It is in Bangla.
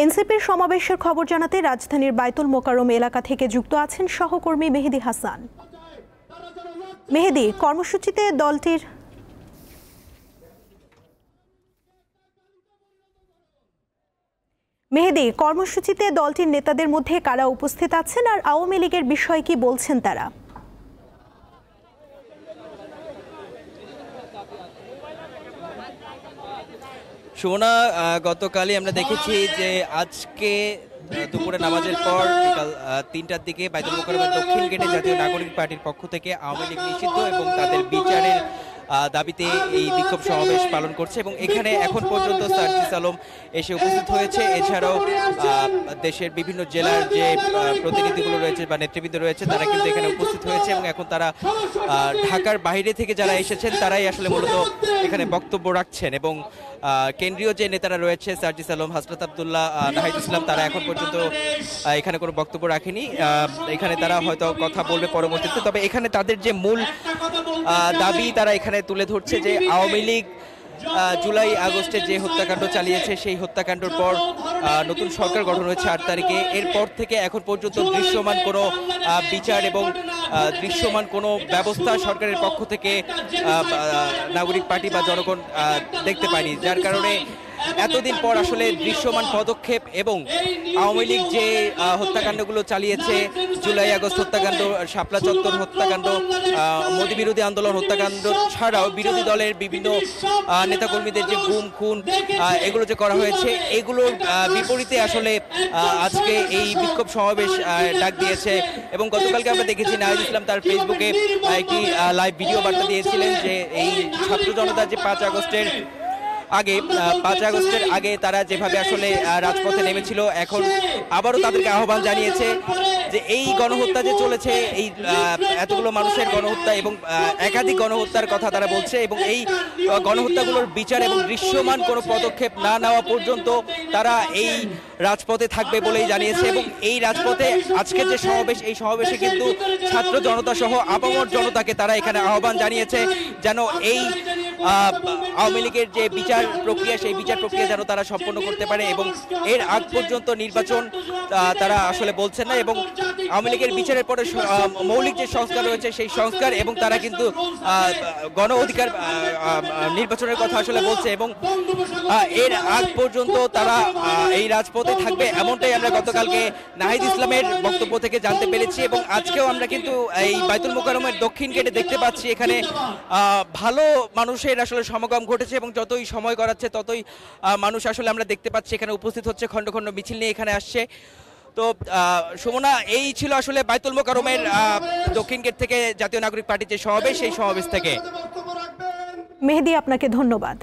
এনসিপির সমাবেশের খবর জানাতে রাজধানীর বায়তুল মোকাররম এলাকা থেকে যুক্ত আছেন সহকর্মী মেহেদী হাসান। মেহেদী, কর্মসূচিতে দলটির নেতাদের মধ্যে কারা উপস্থিত আছেন আর আওয়ামী লীগের বিষয়ে কি বলছেন তারা? সুমনা, গতকালই আমরা দেখেছি যে আজকে দুপুরে নামাজের পর বিকাল ৩টার দিকে বায়তুল মোকাররমের দক্ষিণ গেটে জাতীয় নাগরিক পার্টির পক্ষ থেকে আওয়ামী লীগ নিষিদ্ধ এবং তাদের বিচারের দাবিতে এই বিক্ষোভ সমাবেশ পালন করছে এবং এখানে এখন পর্যন্ত সার্জিস আলম এসে উপস্থিত হয়েছে। এছাড়াও দেশের বিভিন্ন জেলার যে প্রতিনিধিগুলো রয়েছে বা নেতৃবৃন্দ রয়েছে তারা কিন্তু এখানে উপস্থিত হয়েছে এবং এখন তারা ঢাকার বাইরে থেকে যারা এসেছেন তারাই আসলে মূলত এখানে বক্তব্য রাখছেন এবং কেন্দ্রীয় যে নেতারা রয়েছে সার্জিস আলম, হাসনাত আব্দুল্লাহ, নাহিদ ইসলাম, তারা এখন পর্যন্ত এখানে কোনো বক্তব্য রাখেনি। এখানে তারা হয়তো কথা বলবে পরবর্তীতে। তবে এখানে তাদের যে মূল দাবি তারা এখানে তুলে ধরছে যে আওয়ামী লীগ জুলাই আগস্টে যে হত্যাকাণ্ড চালিয়েছে সেই হত্যাকাণ্ডের পর নতুন সরকার গঠন হয়েছে ৮ তারিখে। এরপর থেকে এখন পর্যন্ত দৃশ্যমান কোনো বিচার এবং দৃশ্যমান কোনো ব্যবস্থা সরকারের পক্ষ থেকে নাগরিক পার্টি বা জনগণ দেখতে পায়নি, যার কারণে এতদিন পর আসলে দৃশ্যমান পদক্ষেপ এবং আওয়ামী লীগ যে হত্যাকাণ্ডগুলো চালিয়েছে, জুলাই আগস্ট হত্যাকাণ্ড, শাপলা চত্বর হত্যাকাণ্ড, মোদি বিরোধী আন্দোলন হত্যাকাণ্ড ছাড়াও বিরোধী দলের বিভিন্ন নেতাকর্মীদের যে গুম খুন এগুলো যে করা হয়েছে, এগুলোর বিপরীতে আসলে আজকে এই বিক্ষোভ সমাবেশ ডাক দিয়েছে। এবং গতকালকে আমরা দেখেছি নাহিদ ইসলাম তার ফেসবুকে একটি লাইভ ভিডিও বার্তা দিয়েছিলেন যে এই ছাত্র জনতা যে ৫ আগস্টের আগে তারা যেভাবে আসলে রাজপথে নেমেছিল, এখন আবারও তাদেরকে আহ্বান জানিয়েছে যে এই গণহত্যা যে চলেছে, এই এতগুলো মানুষের গণহত্যা এবং একাধিক গণহত্যার কথা তারা বলছে এবং এই গণহত্যাগুলোর বিচার এবং দৃশ্যমান কোনো পদক্ষেপ না নেওয়া পর্যন্ত তারা এই রাজপথে থাকবে বলেই জানিয়েছে। এবং এই রাজপথে আজকের যে সমাবেশ, এই সমাবেশে কিন্তু ছাত্র জনতা সহ আপামর জনতাকে তারা এখানে আহ্বান জানিয়েছে যেন এই আওয়ামী লীগের যে বিচার প্রক্রিয়া, সেই বিচার প্রক্রিয়া যেন তারা সম্পন্ন করতে পারে এবং এর আগ পর্যন্ত নির্বাচন তারা আসলে বলছেন না এবং আওয়ামী লীগের বিচারের পরে মৌলিক যে সংস্কার রয়েছে সেই সংস্কার এবং তারা কিন্তু গণ অধিকার নির্বাচনের কথা আসলে বলছে এবং এর আগ পর্যন্ত তারা এই রাজপথে থাকবে, এমনটাই আমরা গতকালকে নাহিদ ইসলামের বক্তব্য থেকে জানতে পেরেছি। এবং আজকেও আমরা কিন্তু এই বায়তুল মোকাররমের দক্ষিণ গেটে দেখতে পাচ্ছি এখানে ভালো মানুষের আসলে সমাগম ঘটেছে এবং যতই সময় গড়াচ্ছে ততই মানুষ আসলে আমরা দেখতে পাচ্ছি এখানে উপস্থিত হচ্ছে, খণ্ড খণ্ড মিছিল নিয়ে এখানে আসছে। তো সুমনা, এই ছিল আসলে বায়তুল মোকাররমের দক্ষিণ গেট থেকে জাতীয় নাগরিক পার্টির যে সমাবেশ, সেই সমাবেশ থেকে। মেহেদী, আপনাকে ধন্যবাদ।